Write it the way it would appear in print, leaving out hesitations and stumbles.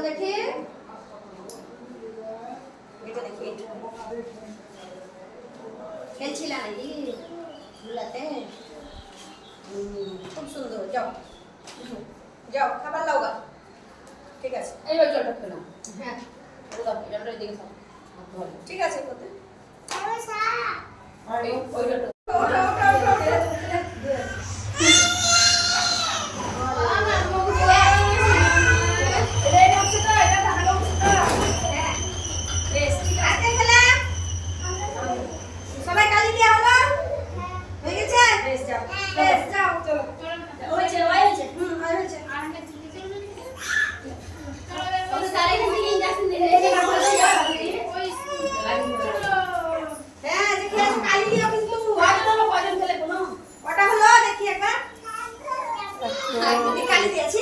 দেখি এটা দেখি খেলছিলা নাকি ঝুলাতে? খুব সুন্দর। যাও যাও খাবার লাও গা। ঠিক আছে এই জলটা খেলাম। হ্যাঁ জলটা দিকে খাও। ঠিক আছে কোতে আর ওই জলটা সবাই কালি দিয়া হলো হয়ে গেছে? যাও চলো হয়েছে হয়েছে হ্যাঁ দেখি আজ কালি দিও কিন্তু কয়জন খেলে কোনো ওটা হলো দেখি একবার কালি দিয়েছি